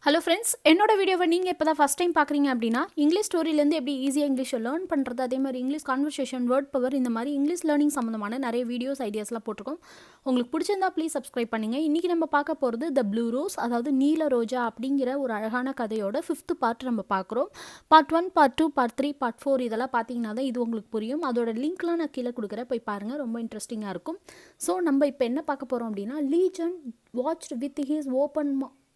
Hello friends, என்னோட வீடியோவை நீங்கள் இப்போ தான் ஃபஸ்ட் டைம் பார்க்குறீங்க அப்படின்னா இங்கிலீஷ் ஸ்டோரியிலேருந்து எப்படி ஈஸியாக இங்கிலீஷை லேர்ன் பண்ணுறது, அதே மாதிரி இங்கிலீஷ் கான்வர்சேஷன், வேர்ட் பவர், இந்த மாதிரி இங்கிலீஷ் லேர்னிங் சம்மந்தமான நிறைய வீடியோஸ் ஐடியாஸ்லாம் போட்டிருக்கோம். உங்களுக்கு பிடிச்சிருந்தா ப்ளீஸ் சப்ஸ்கிரைப் பண்ணுங்கள். இன்றைக்கி நம்ம பார்க்க போகிறது த ப்ளூ ரோஸ், அதாவது நீல ரோஜா அப்படிங்கிற ஒரு அழகான கதையோட 5th பார்ட் நம்ம பார்க்குறோம். பார்ட் 1, பார்ட் 2, பார்ட் 3, பார்ட் 4 இதெல்லாம் பார்த்தீங்கன்னா தான் இது உங்களுக்கு புரியும். அதோட லிங்க்லாம் நான் கீழே கொடுக்குறேன், போய் பாருங்கள், ரொம்ப இன்ட்ரெஸ்டிங்காக இருக்கும். ஸோ நம்ம இப்போ என்ன பார்க்க போகிறோம் அப்படின்னா, legion watched with his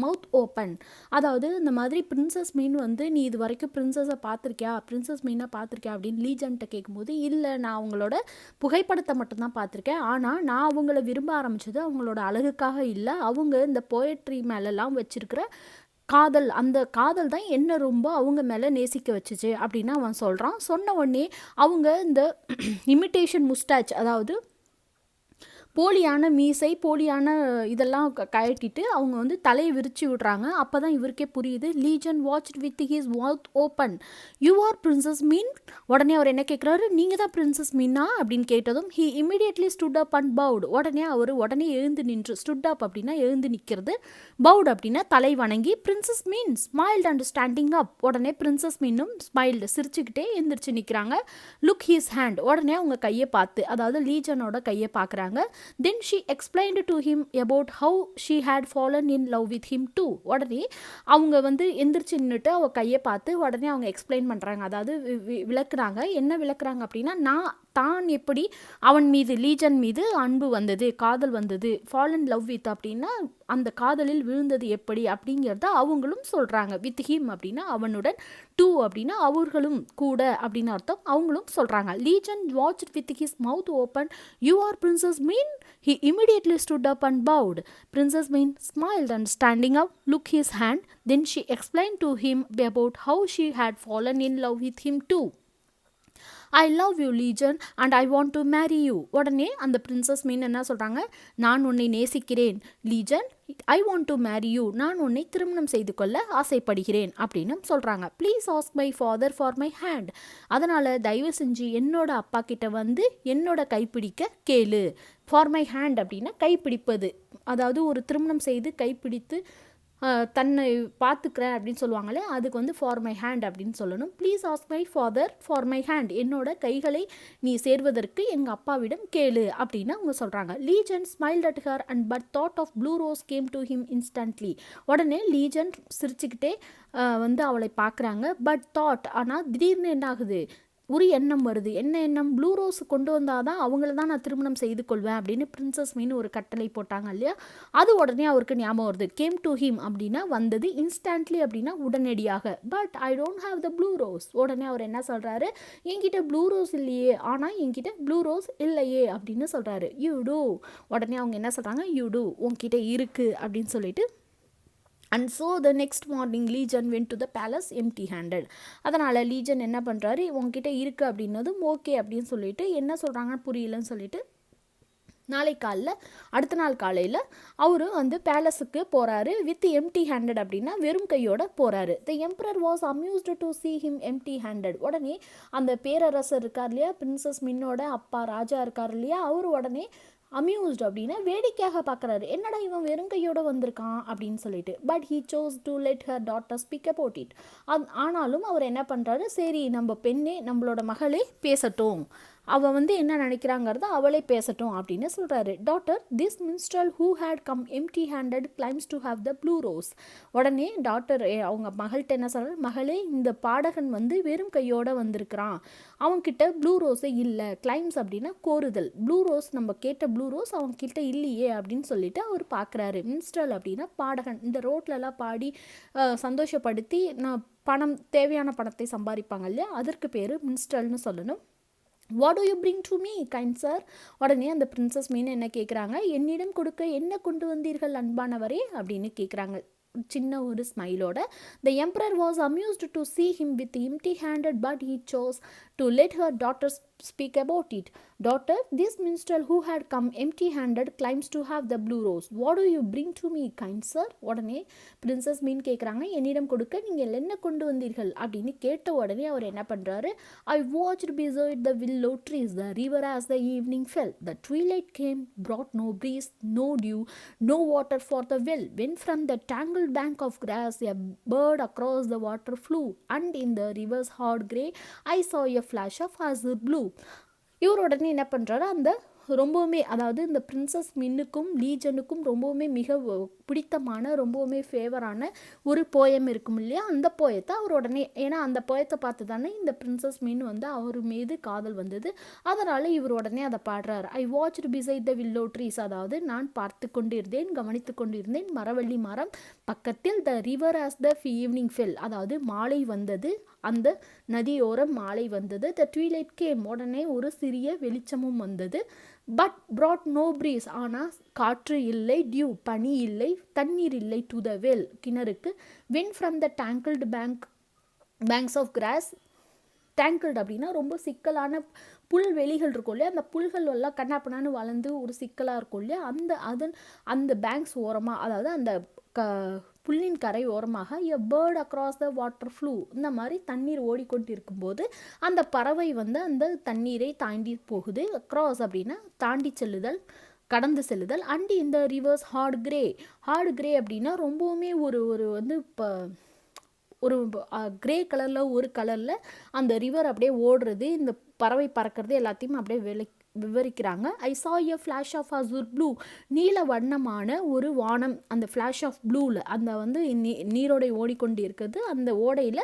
mouth open. அதாவது இந்த மாதிரி பிரின்சஸ் மீன் வந்து நீ இது வரைக்கும் பிரின்சஸை பார்த்துருக்கியா, பிரின்சஸ் மீனாக பார்த்துருக்கியா அப்படின்னு லீஜன்ட்ட கேட்கும்போது, இல்லை நான் அவங்களோட புகைப்படத்தை மட்டும்தான் பார்த்துருக்கேன், ஆனால் நான் அவங்கள விரும்ப ஆரம்பித்தது அவங்களோட அழகுக்காக இல்லை, அவங்க இந்த போயட்ரி மேலெல்லாம் வச்சுருக்கிற காதல், அந்த காதல் தான் என்ன ரொம்ப அவங்க மேலே நேசிக்க வச்சுச்சு அப்படின்னு அவன் சொல்கிறான். சொன்ன உடனே அவங்க இந்த இமிட்டேஷன் முஸ்டாச், அதாவது போலியான மீசை, போலியான இதெல்லாம் கழட்டிட்டு அவங்க வந்து தலையை விரிச்சு விடுறாங்க. அப்போ தான் இவருக்கே புரியுது. Lijen watched with his mouth open, you are princess Min. உடனே அவர் என்ன கேட்குறாரு, நீங்கள் தான் பிரின்சஸ் மீனா அப்படின்னு கேட்டதும் he immediately stood up and bowed. உடனே எழுந்து நின்று, ஸ்டுட் அப் அப்படின்னா எழுந்து நிற்கிறது, பவுட் அப்படின்னா தலை வணங்கி, princess mean smiled and standing அப். உடனே பிரின்சஸ் மீனும் ஸ்மைல்டு, சிரிச்சுக்கிட்டே எழுந்திரிச்சு நிற்கிறாங்க. லுக் ஹிஸ் ஹேண்ட், உடனே அவங்க கையை பார்த்து, அதாவது லீஜனோட கையை பார்க்குறாங்க. Then she explained to him about how she had fallen in love with him too. உடனே அவங்க வந்து எந்திரிச்சு நின்றுட்டு அவ கையை பார்த்து உடனே அவங்க எக்ஸ்பிளைன் பண்ணுறாங்க, அதாவது விளக்குறாங்க. என்ன விளக்குறாங்க அப்படின்னா, தான் எப்படி அவன் மீது, லீஜன் மீது அன்பு வந்தது, காதல் வந்தது, ஃபால் இன் லவ் வித் அப்படின்னா அந்த காதலில் விழுந்தது எப்படி அப்படிங்கிறத அவங்களும் சொல்கிறாங்க. வித் ஹிம் அப்படின்னா அவனுடன், டூ அப்படின்னா அவர்களும் கூட அப்படின்னு அர்த்தம், அவங்களும் சொல்கிறாங்க. Legion watched with his mouth open, you are princess mean. He immediately stood up and bowed. Princess Mean smiled and standing up, looked his hand. Then she explained to him about how she had fallen in love with him too. I love you legion and I want to marry you. உடனே அந்த princess மீன் என்ன சொல்கிறாங்க, நான் உன்னை நேசிக்கிறேன் legion, I want to marry you, நான் உன்னை திருமணம் செய்து கொள்ள ஆசைப்படுகிறேன் அப்படின்னு சொல்கிறாங்க. Please ask my father for my hand. அதனால் தயவு செஞ்சு என்னோட அப்பா கிட்ட வந்து என்னோட கைப்பிடிக்க கேளு. ஃபார் மை ஹேண்ட் அப்படின்னா கைப்பிடிப்பது, அதாவது ஒரு திருமணம் செய்து கைப்பிடித்து தன்னை பார்த்துக்கிறேன் அப்படின்னு சொல்லுவாங்களே, அதுக்கு வந்து ஃபார் மை ஹேண்ட் அப்படின்னு சொல்லணும். Please ask my father for my hand, என்னோட கைகளை நீ சேர்வதற்கு எங்கள் அப்பாவிடம் கேளு அப்படின்னு அவங்க சொல்கிறாங்க. Lijun smiled at her and but thought of blue rose came to him instantly. உடனே லீஜன் சிரிச்சுக்கிட்டே வந்து அவளை பார்க்குறாங்க. பட் தாட், ஆனால் திடீர்னு என்ன ஆகுது, ஒரு எண்ணம் வருது. என்ன எண்ணம், ப்ளூ ரோஸ் கொண்டு வந்தால் தான் அவங்கள தான் நான் திருமணம் செய்து கொள்வேன் அப்படின்னு பிரின்சஸ் மீன் ஒரு கட்டளை போட்டாங்க இல்லையா, அது உடனே அவருக்கு ஞாபகம் வருது. கேம் டு ஹிம் அப்படின்னா வந்தது, இன்ஸ்டன்ட்லி அப்படின்னா உடனடியாக. But I don't have the blue rose. உடனே அவர் என்ன சொல்கிறாரு, என்கிட்ட ப்ளூ ரோஸ் இல்லையே, ஆனால் என்கிட்ட ப்ளூ ரோஸ் இல்லையே அப்படின்னு சொல்கிறாரு. You too. உடனே அவங்க என்ன சொல்கிறாங்க, யூ டூ, உங்ககிட்ட இருக்குது அப்படின்னு சொல்லிட்டு. And so the next morning Lijun went to the palace empty handed. அதனால் லீஜன் என்ன பண்ணுறாரு, உங்ககிட்ட இருக்குது அப்படின்னதும் ஓகே அப்படின்னு சொல்லிட்டு, என்ன சொல்கிறாங்கன்னு புரியலன்னு சொல்லிட்டு அடுத்த நாள் காலையில் அவர் வந்து பேலஸுக்கு போகிறாரு. வித் எம்டி ஹேண்டட் அப்படின்னா வெறும் கையோட போகிறாரு. The emperor was amused to see him empty handed. உடனே அந்த பேரரசர் இருக்கார் இல்லையா, பிரின்சஸ் மின்னோட அப்பா ராஜா இருக்கார் இல்லையா, அவர் உடனே அம்யூஸ்ட் அப்படின்னா வேடிக்கையாக பார்க்குறாரு, என்னடா இவன் வெறும் கையோடு வந்திருக்கான் அப்படின்னு சொல்லிட்டு. But he chose to let her daughter speak about it. ஆனாலும் அவர் என்ன பண்ணுறாரு, சரி நம்ம பெண்ணே, நம்மளோட மகளே பேசட்டும், அவள் வந்து என்ன நினைக்கிறாங்கிறத அவளே பேசட்டும் அப்படின்னு சொல்கிறாரு. Daughter, this minstrel who had come empty handed claims to have the blue rose. உடனே டாட்டர் அவங்க மகள்கிட்ட என்ன சொல்கிறார், மகளே இந்த பாடகன் வந்து வெறும் கையோடு வந்திருக்கிறான், அவன்கிட்ட ப்ளூ ரோஸே இல்லை. கிளைம்ஸ் அப்படின்னா கோருதல், ப்ளூ ரோஸ் நம்ம கேட்ட ப்ளூ ரோஸ் அவன்கிட்ட இல்லையே அப்படின்னு சொல்லிட்டு அவர் பார்க்குறாரு. மின்ஸ்ட்ரல் அப்படின்னா பாடகன், இந்த ரோட்லலாம் பாடி சந்தோஷப்படுத்தி தேவையான பணத்தை சம்பாதிப்பாங்க இல்லையா, அதற்கு பேர் மின்ஸ்ட்ரல்னு சொல்லணும். What to you bring to me kind sir. உடனே அந்த பிரின்சஸ் மீன் என்ன கேட்குறாங்க, என்னிடம் கொடுக்க என்ன கொண்டு வந்தீர்கள் அன்பானவரே அப்படின்னு கேட்குறாங்க சின்ன ஒரு ஸ்மைலோட. The emperor was amused to see him with empty handed, but he chose to let her daughter speak about it. Daughter, this minstrel who had come empty handed claims to have the blue rose. What do you bring to me, kind sir? உடனே princess மீன் கேட்குறாங்க, என்னிடம் கொடுக்க நீங்கள் என்ன கொண்டு வந்தீர்கள் அப்படின்னு கேட்ட உடனே அவர் என்ன பண்ணுறாரு, I watched beside the willow trees the river as the evening fell. The twilight came, brought no breeze, no dew, no water for the well. When from the tangled bank of grass a bird across the water flew, and in the river's hard grey I saw a flash of azure blue. இவர் உடனே என்ன பண்ணுறாரு, அந்த ரொம்பவுமே அதாவது இந்த princess மின்னுக்கும் லீஜனுக்கும் ரொம்பவுமே மிக பிடித்தமான ரொம்பவுமே ஃபேவரான ஒரு போயம் இருக்கும் இல்லையா, அந்த போயத்தை அவர் உடனே, ஏன்னா அந்த போயத்தை பார்த்து தானே இந்த பிரின்சஸ் மின் வந்து அவர் மீது காதல் வந்தது, அதனால் இவர் உடனே அதை பாடுறாரு. I watched beside the willow trees, அதாவது நான் பார்த்து கொண்டிருந்தேன், கவனித்து கொண்டிருந்தேன் மரவள்ளி மரம் பக்கத்தில், the river as the evening fell, அதாவது மாலை வந்தது, அந்த நதியோரம் மாலை வந்தது, த ட்வீலைட் கேம், உடனே ஒரு சிறிய வெளிச்சமும் வந்தது, பட் brought no breeze, ஆனால் காற்று இல்லை, டியூ பனி இல்லை, தண்ணீர் இல்லை, டு த வெல் கிணறுக்கு, when from the tangled banks of grass, tangled அப்படின்னா ரொம்ப சிக்கலான புல்வெளிகள் இருக்கும் இல்லையா, அந்த புல்கள் எல்லாம் கண்ணாப்பண்ணான்னு வளர்ந்து ஒரு சிக்கலாக இருக்கும் இல்லையா, அந்த பேங்க்ஸ் ஓரமாக, அதாவது அந்த புல்லின் கரை ஓரமாக a bird across the water flew, இந்த மாதிரி தண்ணீர் ஓடிக்கொண்டு இருக்கும்போது அந்த பறவை வந்து அந்த தண்ணீரை தாண்டி போகுது. அக்ராஸ் அப்படின்னா தாண்டி செல்லுதல், கடந்து செல்லுதல். அண்ட் இந்த ரிவர்ஸ் ஹார்ட் கிரே அப்படின்னா ரொம்பவுமே ஒரு வந்து இப்போ ஒரு கிரே கலரில் ஒரு கலரில் அந்த ரிவர் அப்படியே ஓடுறது, இந்த பறவை பறக்கிறது எல்லாத்தையும் அப்படியே விவரிக்கிறாங்க. ஐ சா எ ஃப்ளாஷ் ஆஃப் அசூர் ப்ளூ, நீல வண்ணமான ஒரு வானம், அந்த ஃப்ளாஷ் ஆஃப் ப்ளூவில் அந்த வந்து நீரோடை ஓடிக்கொண்டு இருக்குது, அந்த ஓடையில்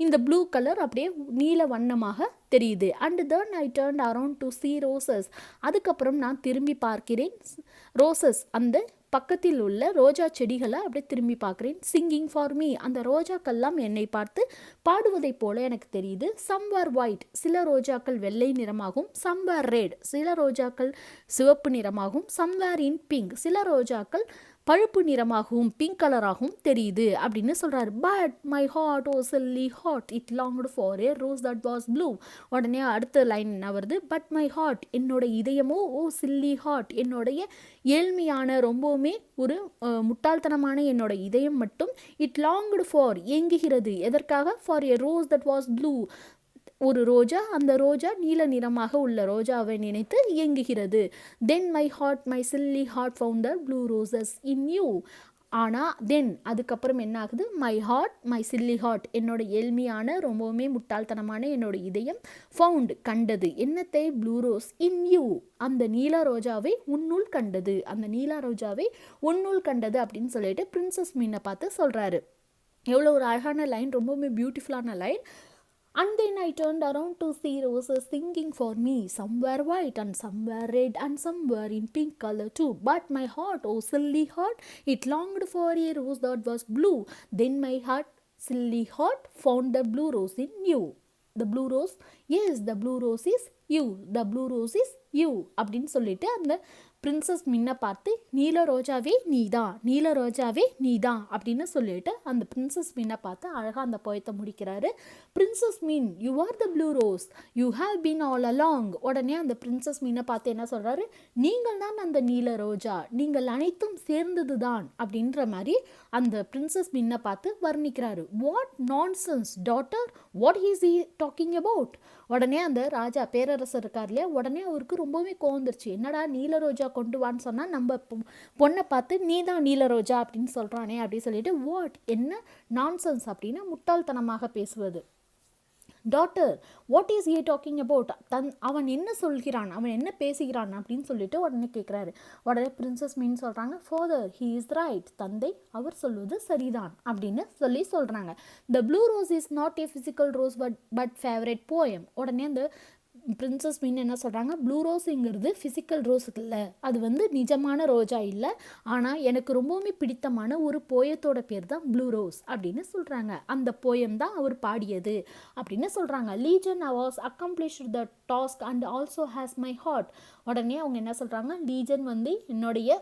இந்த ப்ளூ கலர் அப்படியே நீல வண்ணமாக தெரியுது. And then I turn around to C roses, அதுக்கப்புறம் நான் திரும்பி பார்க்கிறேன் ரோசஸ், அந்த பக்கத்தில் உள்ள ரோஜா செடிகளை அப்படியே திரும்பி பார்க்குறேன். சிங்கிங் ஃபார் மீ, அந்த ரோஜாக்கள்லாம் என்னை பார்த்து பாடுவதைப் போல எனக்கு தெரியுது. சம்வேர் ஒயிட், சில ரோஜாக்கள் வெள்ளை நிறமாகும், சம்வேர் ரெட், சில ரோஜாக்கள் சிவப்பு நிறமாகும், சம்வேர் இன் பிங்க், சில ரோஜாக்கள் பழுப்பு நிறமாகவும் பிங்க் கலராகவும் தெரியுது அப்படின்னு சொல்கிறாரு. But my heart o silly heart, it longed for a rose that was blue. உடனே அடுத்த லைன் என்ன வருது, பட் மை ஹார்ட், என்னோட இதயமோ, ஓ சில்லி ஹார்ட், என்னுடைய ஏழ்மையான ரொம்பவுமே ஒரு முட்டாள்தனமான என்னோட இதயம் மட்டும், இட் லாங்டு ஃபார் ஏங்குகிறது, எதற்காக, for a rose that was blue, ஒரு ரோஜா, அந்த ரோஜா நீல நிறமாக உள்ள ரோஜாவை நினைத்து இயங்குகிறது. Then my heart, my silly heart found the blue roses in you. ஆனால் தென் அதுக்கப்புறம் என்ன ஆகுது, my heart, my silly heart, என்னோட ஏழ்மையான ரொம்பவுமே முட்டாள்தனமான என்னோட இதயம் ஃபவுண்ட் கண்டது, என்னத்தை, ப்ளூ ரோஸ் இன் யூ, அந்த நீல ரோஜாவை உன்னுள் கண்டது, அந்த நீல ரோஜாவை உன்னுள் கண்டது அப்படின்னு சொல்லிட்டு பிரின்சஸ் மீனை பார்த்து சொல்கிறாரு. எவ்வளோ ஒரு அழகான லைன், ரொம்பவுமே பியூட்டிஃபுல்லான line. And then I turned around to see roses singing for me, somewhere white and somewhere red and somewhere in pink color too. But my heart, oh silly heart, it longed for a rose that was blue. Then my heart, silly heart, found the blue rose in you. The blue rose, yes, the blue rose is you. The blue rose is you. அப்படின்னு சொல்லிட்டு அந்த princess மின்னை பார்த்து நீல ரோஜாவே நீதான், நீல ரோஜாவே நீதான் அப்படின்னு சொல்லிட்டு அந்த பிரின்சஸ் மின்னை பார்த்து அழகாக அந்த போயத்தை முடிக்கிறாரு. Princess Min, you are the blue rose, you have been all along. உடனே அந்த பிரின்சஸ் மீனை பார்த்து என்ன சொல்கிறாரு, நீங்கள் தான் அந்த நீல ரோஜா, நீங்கள் அனைத்தும் சேர்ந்தது தான் அப்படின்ற மாதிரி அந்த பிரின்சஸ் மின்னை பார்த்து வர்ணிக்கிறாரு. What nonsense daughter, what is he talking about. உடனே அந்த ராஜா பேரரசர் இருக்கார் இல்லையா, உடனே அவருக்கு ரொம்பவே கோவந்துருச்சு. என்னடா நீல ரோஜா கொண்டு வான்னு சொன்னால் நம்ம பொண்ணை பார்த்து நீ தான் நீல ரோஜா அப்படின்னு சொல்கிறானே அப்படின்னு சொல்லிட்டு, வாட், என்ன நான்சென்ஸ் அப்படின்னா முட்டாள்தனமாக பேசுவது. Daughter, what is he talking about, அவன் என்ன சொல்கிறான், அவன் என்ன பேசுகிறான் அப்படின்னு சொல்லிட்டு உடனே கேட்குறாரு. உடனே பிரின்சஸ் மீன் சொல்கிறாங்க, ஃபாதர், ஹீ இஸ் ரைட், தந்தை அவர் சொல்வது சரிதான் அப்படின்னு சொல்கிறாங்க. த blue rose is not a physical rose but favourite poem. உடனே அந்த பிரின்சஸ் மீன் என்ன சொல்கிறாங்க, ப்ளூ ரோஸுங்கிறது ஃபிசிக்கல் ரோஸ் இல்லை, அது வந்து நிஜமான ரோஜா இல்லை, ஆனால் எனக்கு ரொம்பவுமே பிடித்தமான ஒரு போயத்தோட பேர் தான் ப்ளூ ரோஸ் அப்படின்னு சொல்கிறாங்க. அந்த போயம் தான் அவர் பாடியது அப்படின்னு சொல்கிறாங்க. Lijun was accomplished the task and also has my heart. உடனே அவங்க என்ன சொல்கிறாங்க, லீஜன் வந்து என்னுடைய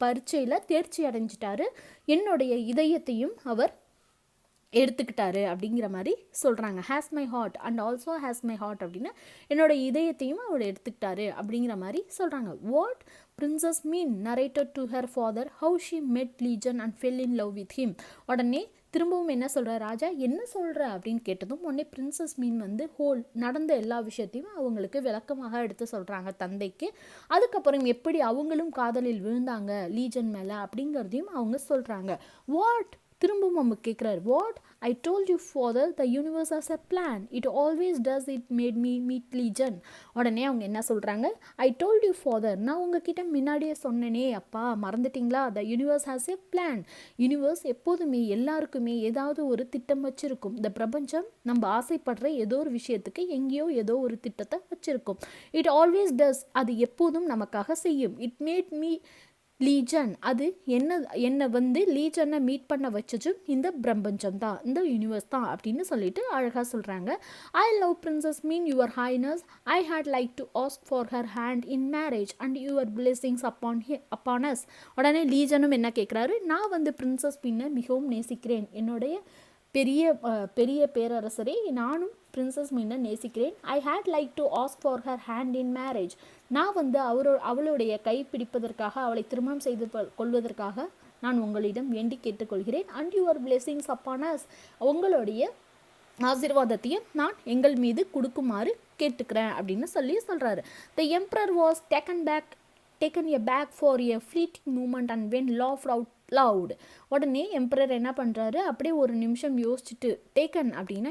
பரீட்சையில் தேர்ச்சி அடைஞ்சிட்டாரு, என்னுடைய இதயத்தையும் அவர் எடுத்துக்கிட்டாரு அப்படிங்கிற மாதிரி சொல்கிறாங்க. Has my heart and also has my heart அப்படின்னா என்னோட இதயத்தையும் அவர் எடுத்துக்கிட்டாரு அப்படிங்கிற மாதிரி சொல்கிறாங்க. What princess Min narrated to her father how she met Lijen and fell in love with him. உடனே திரும்பவும் என்ன சொல்கிற ராஜா என்ன சொல்கிற அப்படின்னு கேட்டதும் உடனே பிரின்சஸ் மீன் வந்து நடந்த எல்லா விஷயத்தையும் அவங்களுக்கு விளக்கமாக எடுத்து சொல்கிறாங்க தந்தைக்கு. அதுக்கப்புறம் எப்படி அவங்களும் காதலில் விழுந்தாங்க லீஜன் மேலே அப்படிங்கிறதையும் அவங்க சொல்கிறாங்க. வாட் திரும்பவும் அவங்க கேட்குறாரு. What I told you father the universe has a plan it always does it made me meet legion. உடனே அவங்க என்ன சொல்கிறாங்க, ஐ டோல்ட் யூ ஃபாதர் நான் உங்ககிட்ட முன்னாடியே சொன்னேனே அப்பா மறந்துட்டிங்களா, the universe has a plan. Universe எப்போதுமே எல்லாருக்குமே ஏதாவது ஒரு திட்டம் வச்சுருக்கும். இந்த பிரபஞ்சம் நம்ம ஆசைப்படுற ஏதோ ஒரு விஷயத்துக்கு எங்கேயோ ஏதோ ஒரு திட்டத்தை வச்சுருக்கும். இட் ஆல்வேஸ் டஸ் அது எப்போதும் நமக்காக செய்யும். இட் மேட் மீ லீஜன் அது என்னை வந்து லீஜனை மீட் பண்ண வச்சது இந்த பிரபஞ்சம் தான், இந்த யூனிவர்ஸ் தான் அப்படின்னு சொல்லிட்டு அழகாக சொல்கிறாங்க. I love princess Min your highness I had like to ask for her hand in marriage and your blessings upon us. உடனே லீஜனும் என்ன கேட்குறாரு, நான் வந்து பிரின்சஸ் மீனை மிகவும் நேசிக்கிறேன், என்னுடைய பெரிய பேரரசரே நானும் பிரின்சஸ் மீனை நேசிக்கிறேன். I had like to ask for her hand in marriage நான் வந்து அவளுடைய கை பிடிப்பதற்காக அவளை திருமணம் செய்து கொள்வதற்காக நான் உங்களிடம் வேண்டி கேட்டுக்கொள்கிறேன். And your blessings upon us உங்களுடைய ஆசீர்வாதத்தையும் நான் எங்கள் மீது கொடுக்குமாறு கேட்டுக்கிறேன் அப்படின்னு சொல்கிறாரு. The emperor was taken aback for a fleeting moment and when laughed out loud. உடனே எம்பரர் என்ன பண்ணுறாரு, அப்படியே ஒரு நிமிஷம் யோசிச்சுட்டு, டேக்கன் அப்படின்னா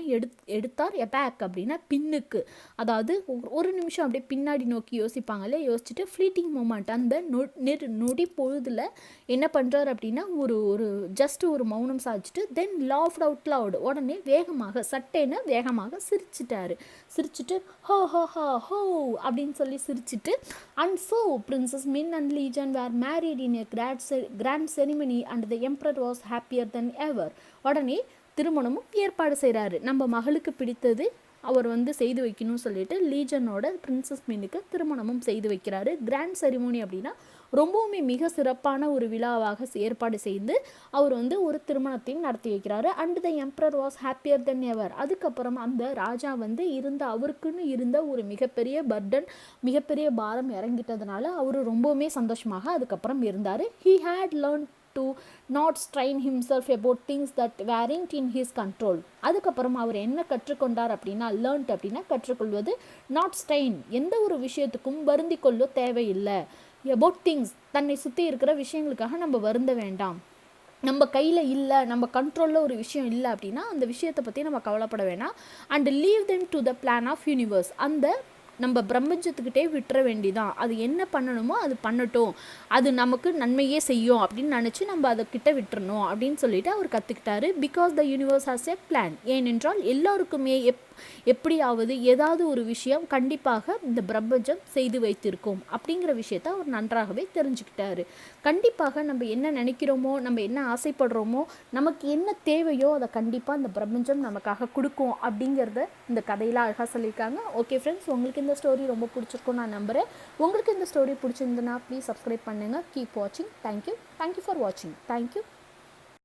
எடுத்தார், எபேக் அப்படின்னா பின்னுக்கு, அதாவது ஒரு நிமிஷம் அப்படியே பின்னாடி நோக்கி யோசிப்பாங்களே, யோசிச்சுட்டு ஃப்ளீட்டிங் மூமெண்ட் அந்த நொடி பொழுதில் என்ன பண்ணுறாரு அப்படின்னா ஒரு ஜஸ்ட் ஒரு மௌனம் சாதிச்சுட்டு தென் லாஃப்ட் அவுட் லவுட் உடனே வேகமாக சிரிச்சிட்டு ஹோ ஹோ ஹோ ஹோ அப்படின்னு சொல்லி சிரிச்சிட்டு and so princess Min and Lijun were married in a grand ceremony and the emperor was happier than ever. உடனே திருமணமும் ஏற்பாடு செய்கிறாரு. நம்ம மகளுக்கு பிடித்தது அவர் வந்து செய்து வைக்கணும்னு சொல்லிட்டு லீஜனோட பிரின்சஸ் மீனுக்கு திருமணமும் செய்து வைக்கிறாரு. கிராண்ட் செரிமோனி அப்படின்னா ரொம்பவுமே மிக சிறப்பான ஒரு விழாவாக ஏற்பாடு செய்து அவர் வந்து ஒரு திருமணத்தையும் நடத்தி வைக்கிறாரு. And the emperor was happier than ever. அதுக்கப்புறம் அந்த ராஜா வந்து அவருக்குன்னு இருந்த ஒரு மிகப்பெரிய பாரம் இறங்கிட்டதுனால அவர் ரொம்பவுமே சந்தோஷமாக அதுக்கப்புறம் இருந்தார். He had learn to not strain himself about things that weren't in his control. அதுக்கப்புறம் அவர் என்ன கற்றுக்கொண்டார் அப்படின்னா, லேர்ன்ட் அப்படின்னா கற்றுக்கொள்வது, நாட் ஸ்ட்ரெயின் எந்த ஒரு விஷயத்துக்கும் வருந்தி கொள்ள தேவையில்லை. about things தன்னை சுற்றி இருக்கிற விஷயங்களுக்காக நம்ம வருந்த வேண்டாம். நம்ம கையில் இல்லை, நம்ம கண்ட்ரோலில் ஒரு விஷயம் இல்லை அப்படின்னா அந்த விஷயத்தை பற்றி நம்ம கவலைப்பட வேணாம். And leave them to the plan of universe அந்த நம்ம பிரபஞ்சத்துக்கிட்டே விட்டுற வேண்டிதான், அது என்ன பண்ணணுமோ அது பண்ணட்டும், அது நமக்கு நன்மையே செய்யும் அப்படின்னு நினச்சி நம்ம அதை கிட்ட விட்டுறணும் அப்படின்னு சொல்லிட்டு அவர் கற்றுக்கிட்டாரு. Because the universe has a plan. ஏனென்றால் எல்லாருக்குமே எப்படியாவது ஏதாவது ஒரு விஷயம் கண்டிப்பாக இந்த பிரபஞ்சம் செய்து வைத்திருக்கும் அப்படிங்கிற விஷயத்த அவர் நன்றாகவே தெரிஞ்சுக்கிட்டாரு. கண்டிப்பாக நம்ம என்ன நினைக்கிறோமோ, நம்ம என்ன ஆசைப்படுறோமோ, நமக்கு என்ன தேவையோ அதை கண்டிப்பாக இந்த பிரபஞ்சம் நமக்காக கொடுக்கும் அப்படிங்கிறத இந்த கதையில் அழகாக சொல்லியிருக்காங்க. ஓகே ஃப்ரெண்ட்ஸ், உங்களுக்கு இந்த ஸ்டோரி ரொம்ப பிடிச்சிருக்கும் நான் நம்புகிறேன். உங்களுக்கு இந்த ஸ்டோரி பிடிச்சிருந்ததுன்னா ப்ளீஸ் சப்ஸ்கிரைப் பண்ணுங்கள். கீப் வாட்சிங். தேங்க்யூ ஃபார் வாட்சிங். தேங்க்யூ.